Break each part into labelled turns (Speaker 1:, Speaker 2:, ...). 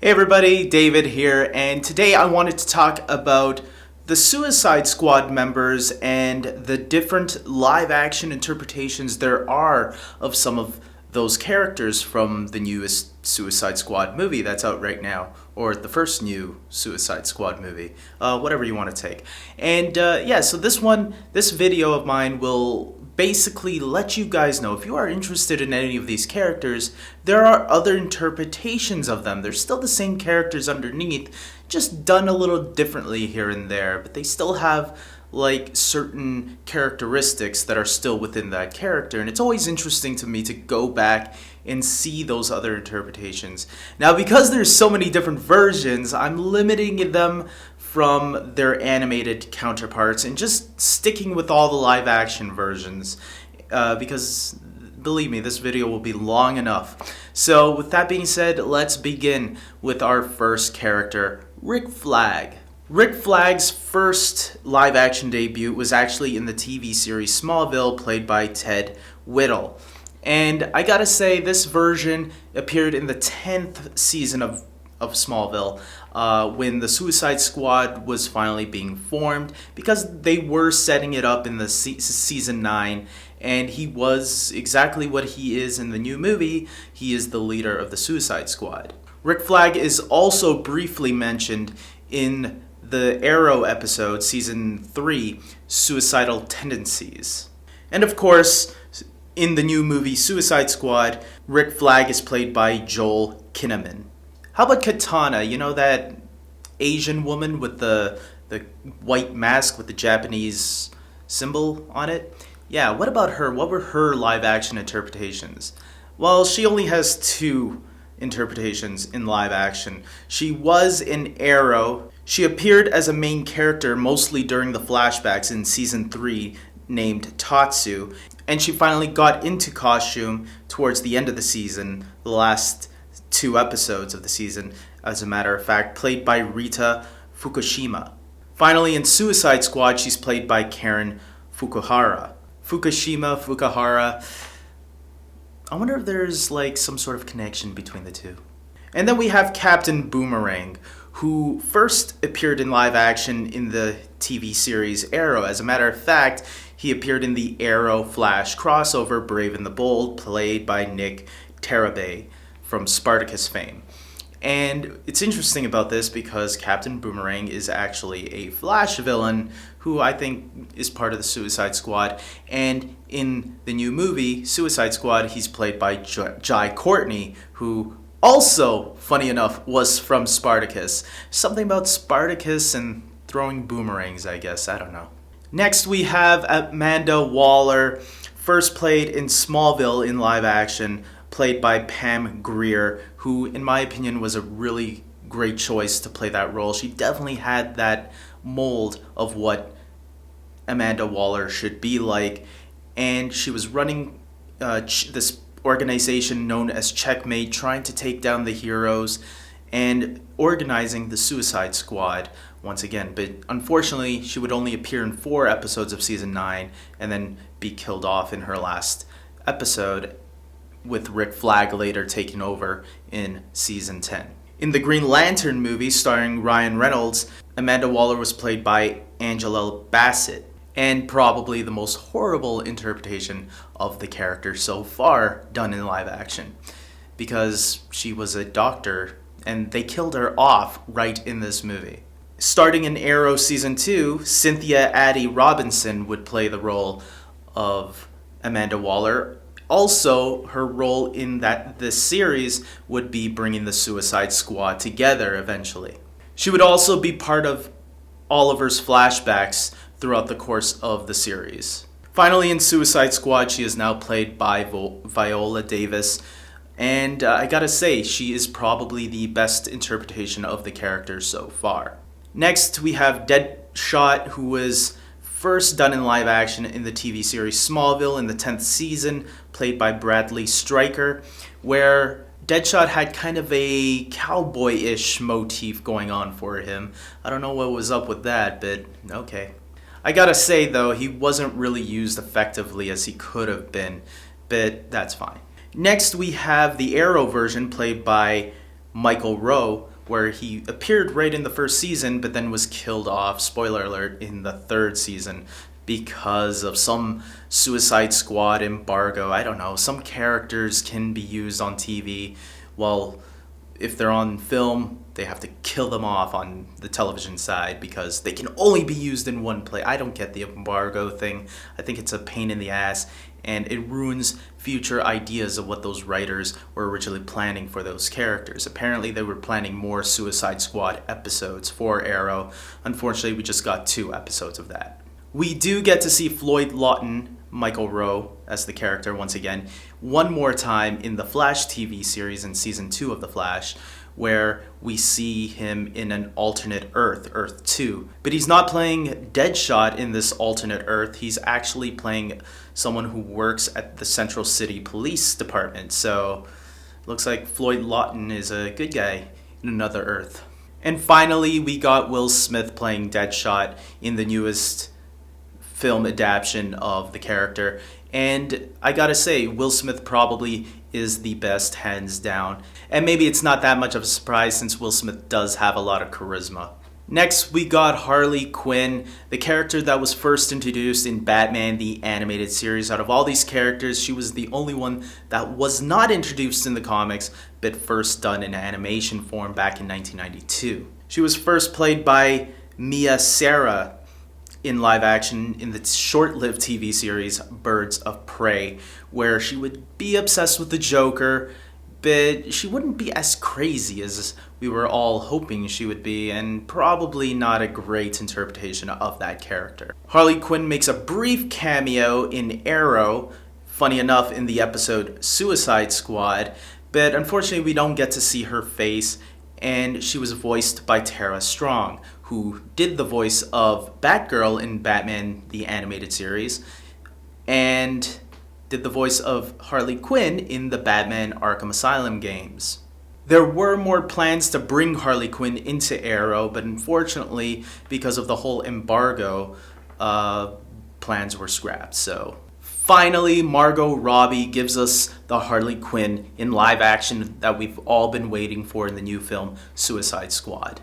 Speaker 1: Hey everybody, David here, and today I wanted to talk about the Suicide Squad members and the different live action interpretations there are of some of those characters from the newest Suicide Squad movie that's out right now, or the first new Suicide Squad movie, whatever you want to take. And so this video of mine will basically let you guys know if you are interested in any of these characters, there are other interpretations of them. They're still the same characters underneath, just done a little differently here and there, but they still have like certain characteristics that are still within that character, and it's always interesting to me to go back and see those other interpretations. Now, because there's so many different versions, I'm limiting them from their animated counterparts and just sticking with all the live action versions because believe me, this video will be long enough. So with that being said, let's begin with our first character, Rick Flag. Rick Flag's first live action debut was actually in the TV series Smallville, played by Ted Whittle. And I gotta say, this version appeared in the 10th season of Smallville, when the Suicide Squad was finally being formed, because they were setting it up in the season 9, and he was exactly what he is in the new movie. He is the leader of the Suicide Squad. Rick Flag is also briefly mentioned in the Arrow episode, season 3, Suicidal Tendencies. And of course, in the new movie Suicide Squad, Rick Flag is played by Joel Kinnaman. How about Katana? You know, that Asian woman with the white mask with the Japanese symbol on it? Yeah, what about her? What were her live action interpretations? Well, she only has 2 interpretations in live action. She was in Arrow. She appeared as a main character mostly during the flashbacks in season 3, named Tatsu, and she finally got into costume towards the end of the season, the last 2 episodes of the season, as a matter of fact, played by Rita Fukushima. Finally, in Suicide Squad, she's played by Karen Fukuhara. Fukuhara. I wonder if there's like some sort of connection between the two. And then we have Captain Boomerang, who first appeared in live action in the TV series Arrow. As a matter of fact, he appeared in the Arrow Flash crossover Brave and the Bold, played by Nick Tarabay from Spartacus fame. And it's interesting about this because Captain Boomerang is actually a Flash villain who I think is part of the Suicide Squad. And in the new movie, Suicide Squad, he's played by Jai Courtney, who also, funny enough, was from Spartacus. Something about Spartacus and throwing boomerangs, I guess. I don't know. Next, we have Amanda Waller, first played in Smallville in live action, played by Pam Grier, who, in my opinion, was a really great choice to play that role. She definitely had that mold of what Amanda Waller should be like, and she was running this organization known as Checkmate, trying to take down the heroes and organizing the Suicide Squad once again. But unfortunately, she would only appear in 4 episodes of season 9 and then be killed off in her last episode, with Rick Flag later taking over in season 10. In the Green Lantern movie starring Ryan Reynolds, Amanda Waller was played by Angela Bassett, and probably the most horrible interpretation of the character so far done in live action, because she was a doctor and they killed her off right in this movie. Starting in Arrow season 2, Cynthia Addie Robinson would play the role of Amanda Waller. Also, her role in this series would be bringing the Suicide Squad together eventually. She would also be part of Oliver's flashbacks throughout the course of the series. Finally, in Suicide Squad, she is now played by Viola Davis, and I gotta say, she is probably the best interpretation of the character so far. Next, we have Deadshot, who was first done in live action in the TV series Smallville in the 10th season, played by Bradley Stryker, where Deadshot had kind of a cowboy-ish motif going on for him. I don't know what was up with that, but okay. I gotta say, though, he wasn't really used effectively as he could have been, but that's fine. Next, we have the Arrow version played by Michael Rowe, where he appeared right in the first season, but then was killed off, spoiler alert, in the third season because of some Suicide Squad embargo. I don't know, some characters can be used on TV, while if they're on film, they have to kill them off on the television side because they can only be used in one play. I don't get the embargo thing. I think it's a pain in the ass, and it ruins future ideas of what those writers were originally planning for those characters. Apparently, they were planning more Suicide Squad episodes for Arrow. Unfortunately, we just got 2 episodes of that. We do get to see Floyd Lawton, Michael Rowe, as the character once again, one more time in the Flash TV series in season 2 of The Flash, where we see him in an alternate Earth, Earth 2. But he's not playing Deadshot in this alternate Earth. He's actually playing someone who works at the Central City Police Department. So, looks like Floyd Lawton is a good guy in another Earth. And finally, we got Will Smith playing Deadshot in the newest film adaptation of the character. And I gotta say, Will Smith probably is the best, hands down. And maybe it's not that much of a surprise since Will Smith does have a lot of charisma. Next, we got Harley Quinn, the character that was first introduced in Batman the Animated Series. Out of all these characters, she was the only one that was not introduced in the comics, but first done in animation form back in 1992. She was first played by Mia Sara in live action in the short-lived TV series Birds of Prey, where she would be obsessed with the Joker, but she wouldn't be as crazy as we were all hoping she would be, and probably not a great interpretation of that character. Harley Quinn makes a brief cameo in Arrow, funny enough in the episode Suicide Squad, but unfortunately we don't get to see her face, and she was voiced by Tara Strong, who did the voice of Batgirl in Batman the Animated Series, and did the voice of Harley Quinn in the Batman Arkham Asylum games. There were more plans to bring Harley Quinn into Arrow, but unfortunately, because of the whole embargo, plans were scrapped. So finally, Margot Robbie gives us the Harley Quinn in live action that we've all been waiting for in the new film Suicide Squad.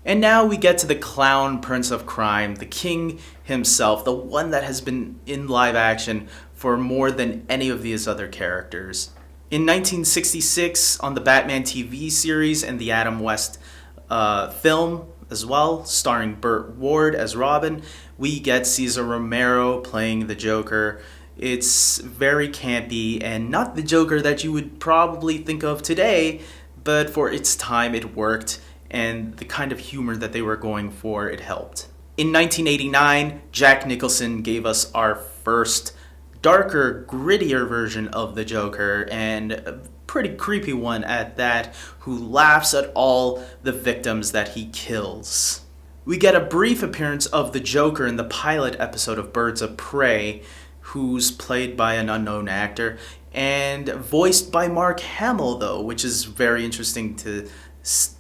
Speaker 1: And now we get to the clown prince of crime, the king himself, the one that has been in live action for more than any of these other characters. In 1966, on the Batman TV series and the Adam West film as well, starring Burt Ward as Robin, we get Cesar Romero playing the Joker. It's very campy and not the Joker that you would probably think of today, but for its time it worked, and the kind of humor that they were going for, it helped. In 1989, Jack Nicholson gave us our first darker, grittier version of the Joker, and a pretty creepy one at that, who laughs at all the victims that he kills. We get a brief appearance of the Joker in the pilot episode of Birds of Prey, who's played by an unknown actor, and voiced by Mark Hamill, though, which is very interesting to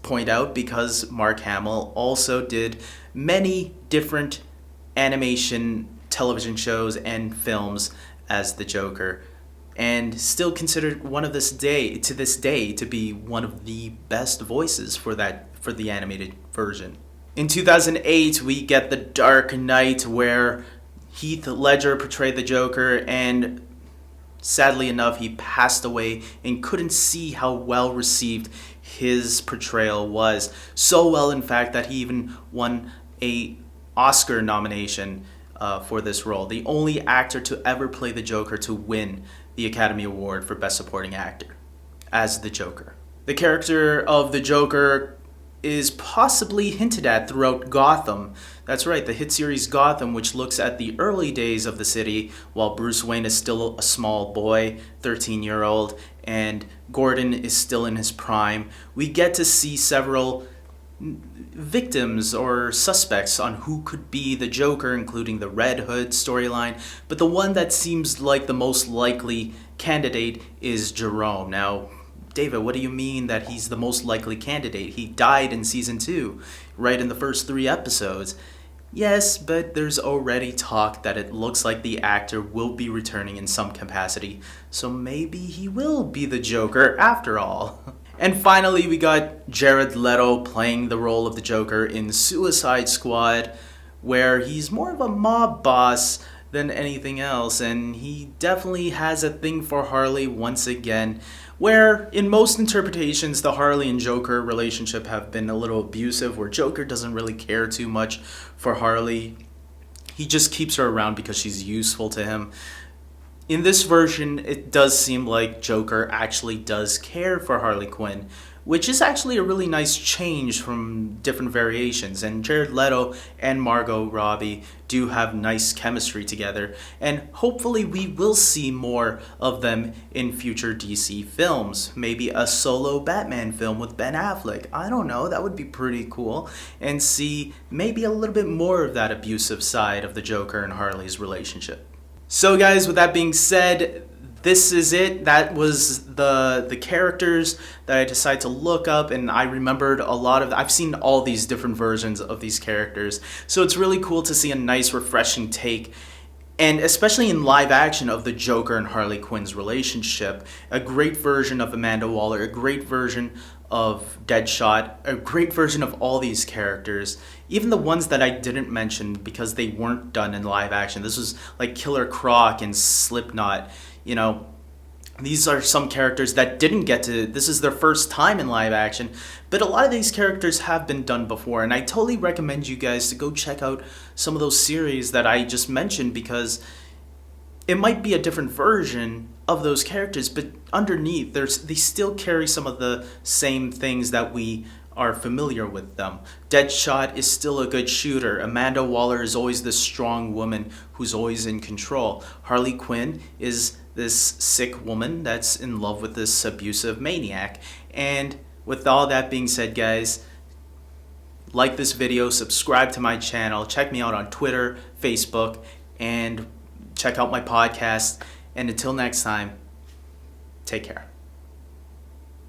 Speaker 1: point out because Mark Hamill also did many different animation television shows and films as the Joker, and still considered one of this day to be one of the best voices for the animated version. In 2008, we get The Dark Knight, where Heath Ledger portrayed the Joker, and sadly enough, he passed away and couldn't see how well received his portrayal was. So well, in fact, that he even won an Oscar nomination for this role. The only actor to ever play the Joker to win the Academy Award for Best Supporting Actor as the Joker. The character of the Joker is possibly hinted at throughout Gotham. That's right, the hit series Gotham, which looks at the early days of the city while Bruce Wayne is still a small boy, 13-year-old, and Gordon is still in his prime. We get to see several victims or suspects on who could be the Joker, including the Red Hood storyline, but the one that seems like the most likely candidate is Jerome. Now, David, what do you mean that he's the most likely candidate? He died in season 2, right in the first 3 episodes. Yes, but there's already talk that it looks like the actor will be returning in some capacity, so maybe he will be the Joker after all. And finally, we got Jared Leto playing the role of the Joker in Suicide Squad, where he's more of a mob boss than anything else, and he definitely has a thing for Harley once again, where in most interpretations the Harley and Joker relationship have been a little abusive, where Joker doesn't really care too much for Harley. He just keeps her around because she's useful to him. In this version, it does seem like Joker actually does care for Harley Quinn, which is actually a really nice change from different variations. And Jared Leto and Margot Robbie do have nice chemistry together, and hopefully we will see more of them in future DC films. Maybe a solo Batman film with Ben Affleck. I don't know, that would be pretty cool. And see maybe a little bit more of that abusive side of the Joker and Harley's relationship. So guys, with that being said, this is it. That was the characters that I decided to look up, and I remembered a lot of I've seen all these different versions of these characters. So it's really cool to see a nice refreshing take, and especially in live action, of the Joker and Harley Quinn's relationship. A great version of Amanda Waller, a great version of Deadshot, a great version of all these characters, even the ones that I didn't mention because they weren't done in live action. This was like Killer Croc and Slipknot. You know, these are some characters that didn't get to, this is their first time in live action, but a lot of these characters have been done before, and I totally recommend you guys to go check out some of those series that I just mentioned, because it might be a different version of those characters, but underneath, they still carry some of the same things that we are familiar with them. Deadshot is still a good shooter. Amanda Waller is always this strong woman who's always in control. Harley Quinn is this sick woman that's in love with this abusive maniac. And with all that being said, guys, like this video, subscribe to my channel, check me out on Twitter, Facebook, and check out my podcast. And until next time, take care.